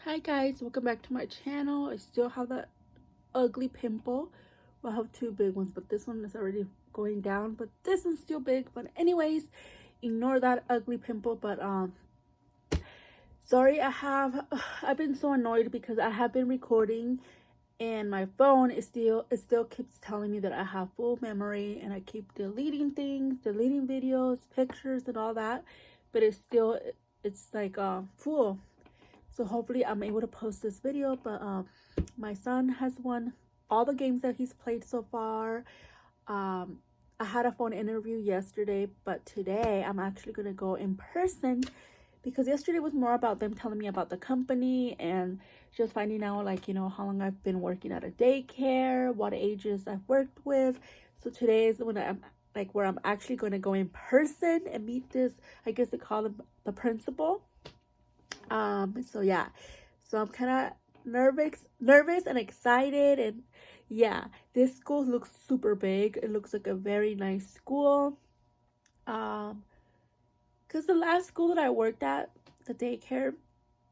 Hi guys, welcome back to my channel. I still have that ugly pimple. Well, I have two big ones, but this one is already going down, but this one's still big. But anyways, ignore that ugly pimple. But sorry, I've been so annoyed because I have been recording and my phone is still keeps telling me that I have full memory, and I keep deleting things, deleting videos, pictures and all that, but it's like full. So hopefully I'm able to post this video. But my son has won all the games that he's played so far. I had a phone interview yesterday, but today I'm actually going to go in person, because yesterday was more about them telling me about the company and just finding out, like, how long I've been working at a daycare, what ages I've worked with. So today is when I'm like where I'm actually going to go in person and meet this, I guess they call them the principal. So yeah, so I'm kind of nervous and excited. And yeah, this school looks super big. It looks like a very nice school. um because the last school that I worked at, the daycare,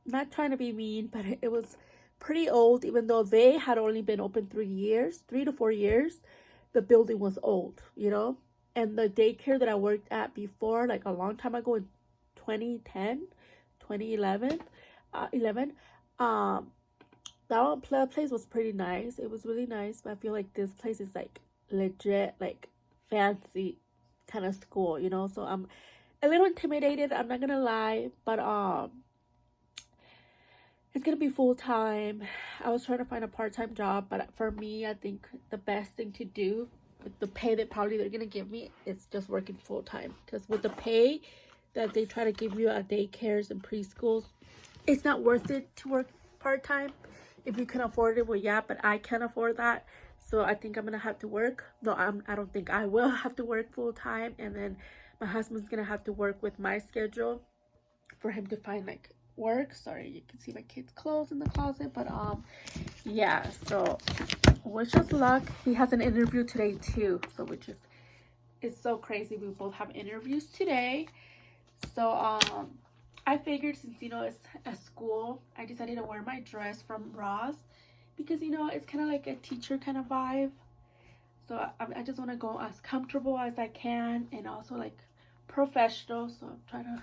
not trying to be mean, but it was pretty old. Even though they had only been open 3 years, 3 to 4 years, the building was old. And the daycare that I worked at before, like a long time ago in 2010, 2011, 11, um that place was pretty nice. It was really nice, but I feel like this place is like legit, like fancy kind of school. So I'm a little intimidated, I'm not gonna lie. But it's gonna be full time. I was trying to find a part-time job, but for me, I think the best thing to do with the pay that probably they're gonna give me is just working full time. Because with the pay that they try to give you at daycares and preschools, it's not worth it to work part-time. If you can afford it, well, yeah, but I can't afford that. So I think I'm gonna have to work. No, I don't think I will have to work full time, and then my husband's gonna have to work with my schedule for him to find like work. Sorry, you can see my kids' clothes in the closet. But yeah, so wish us luck. He has an interview today too, so which is it's so crazy. We both have interviews today. So I figured, since it's a school, I decided to wear my dress from Ross, because it's kind of like a teacher kind of vibe. So I just want to go as comfortable as I can, and also like professional. So I'm trying to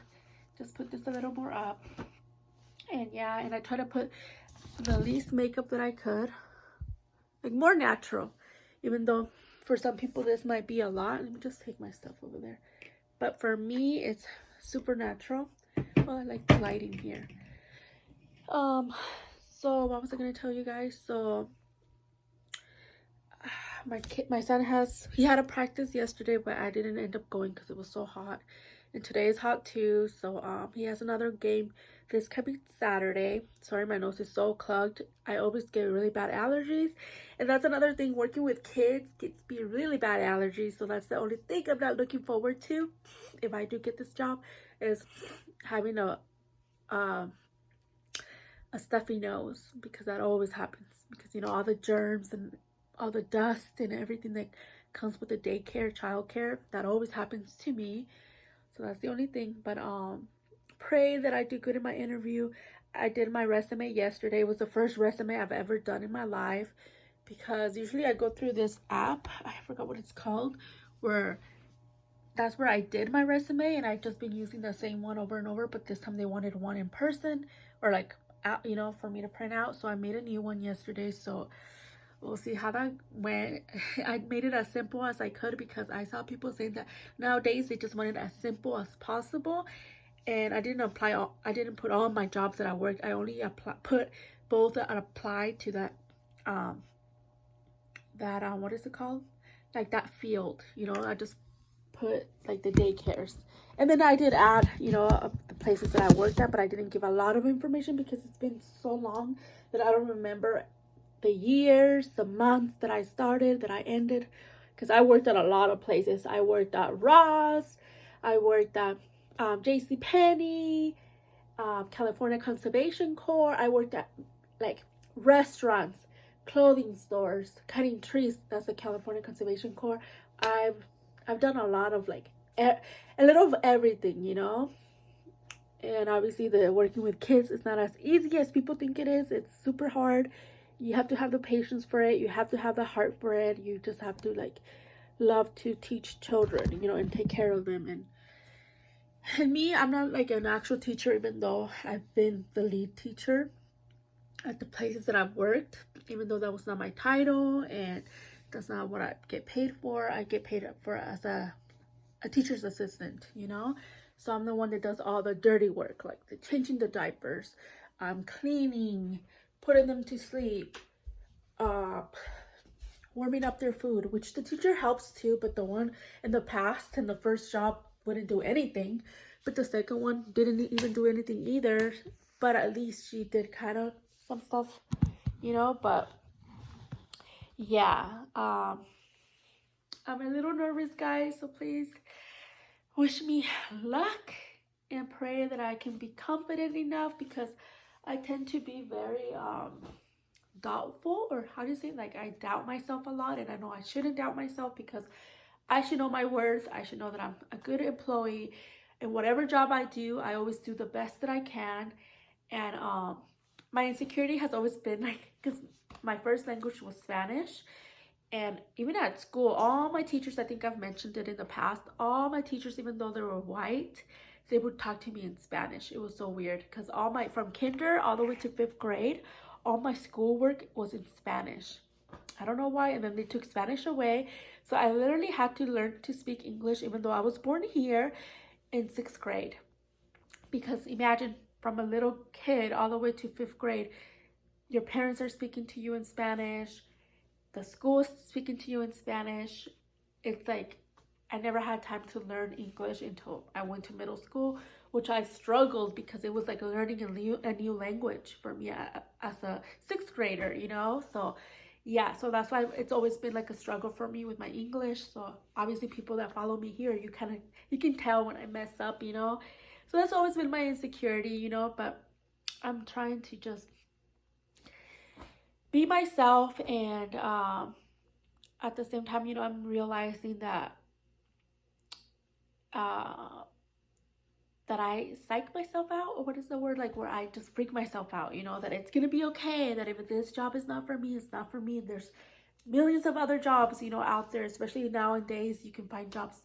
just put this a little more up. And yeah, and I try to put the least makeup that I could, like more natural, even though for some people this might be a lot. Let me just take my stuff over there. But for me, it's super natural. Well, I like the lighting here. um so what was I gonna tell you guys? So my son he had a practice yesterday, but I didn't end up going because it was so hot, and today is hot too. So he has another game this coming Saturday. Sorry, my nose is so clogged. I always get really bad allergies, and that's another thing. Working with kids gets me really bad allergies, so that's the only thing I'm not looking forward to if I do get this job, is having um a stuffy nose, because that always happens, because all the germs and all the dust and everything that comes with the daycare, childcare, that always happens to me. So that's the only thing. But pray that I do good in my interview. I did my resume yesterday. It was the first resume I've ever done in my life, because usually I go through this app, I forgot what it's called, where that's where I did my resume, and I've just been using the same one over and over. But this time they wanted one in person, or like out, for me to print out. So I made a new one yesterday. So we'll see how that went. I made it as simple as I could, because I saw people saying that nowadays they just want it as simple as possible. And I didn't put all my jobs that I worked. I only put both that applied to um that what is it called, like that field. I just put like the daycares, and then I did add the places that I worked at, but I didn't give a lot of information because it's been so long that I don't remember the years, the months that I started, that I ended, because I worked at a lot of places. I worked at Ross, I worked at JC Penney, California Conservation Corps. I worked at like restaurants, clothing stores, cutting trees. That's the California Conservation Corps. I've done a lot of like a little of everything. And obviously the working with kids is not as easy as people think it is. It's super hard. You have to have the patience for it. You have to have the heart for it. You just have to like love to teach children, you know, and take care of them. And me, I'm not like an actual teacher, even though I've been the lead teacher at the places that I've worked, even though that was not my title and that's not what I get paid for. I get paid for as a teacher's assistant, you know. So I'm the one that does all the dirty work, like the changing the diapers, cleaning, putting them to sleep, warming up their food, which the teacher helps too, but the one in the past in the first job wouldn't do anything, but the second one didn't even do anything either, but at least she did kind of some stuff, you know. But yeah, I'm a little nervous, guys, so please wish me luck and pray that I can be confident enough, because I tend to be very doubtful, or how do you say it? Like I doubt myself a lot, and I know I shouldn't doubt myself, because I should know my worth. I should know that I'm a good employee, and whatever job I do, I always do the best that I can. And my insecurity has always been like, because my first language was Spanish, and even at school, all my teachers, I think I've mentioned it in the past, all my teachers, even though they were white, they would talk to me in Spanish. It was so weird, because all my, from kinder all the way to 5th grade, all my schoolwork was in Spanish. I don't know why. And then they took Spanish away, so I literally had to learn to speak English, even though I was born here, in 6th grade. Because imagine, from a little kid all the way to 5th grade, your parents are speaking to you in Spanish, the school is speaking to you in Spanish. It's like I never had time to learn English until I went to middle school, which I struggled, because it was like learning a new language for me as a 6th grader, you know. So yeah, so that's why it's always been like a struggle for me with my English. So obviously people that follow me here, you can tell when I mess up, you know. So that's always been my insecurity, you know. But I'm trying to just be myself, and at the same time, you know, I'm realizing that that I psych myself out, or what is the word, like where I just freak myself out, you know, that it's gonna be okay, that if this job is not for me, it's not for me. There's millions of other jobs, you know, out there, especially nowadays. You can find jobs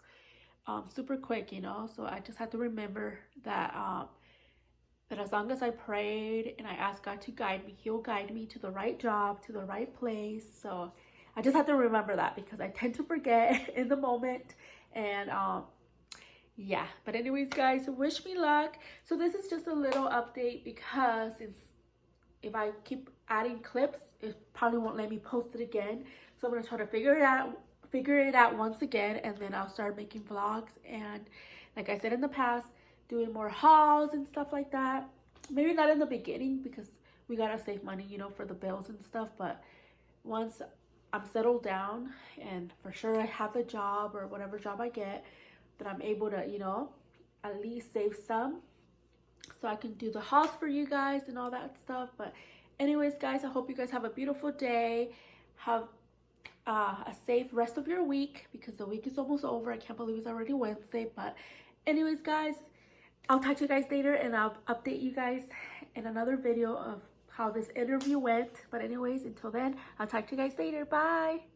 super quick, you know. So I just have to remember that that as long as I prayed and I asked God to guide me, He'll guide me to the right job, to the right place. So I just have to remember that, because I tend to forget in the moment. And yeah, but anyways, guys, wish me luck. So this is just a little update, because if I keep adding clips, it probably won't let me post it again. So I'm gonna try to figure it out once again, and then I'll start making vlogs. And like I said in the past, doing more hauls and stuff like that. Maybe not in the beginning, because we gotta save money, you know, for the bills and stuff. But once I'm settled down, and for sure I have a job, or whatever job I get, that I'm able to, you know, at least save some, so I can do the hauls for you guys and all that stuff. But anyways, guys, I hope you guys have a beautiful day. Have a safe rest of your week, because the week is almost over. I can't believe it's already Wednesday. But anyways, guys, I'll talk to you guys later, and I'll update you guys in another video of how this interview went. But anyways, until then, I'll talk to you guys later. Bye.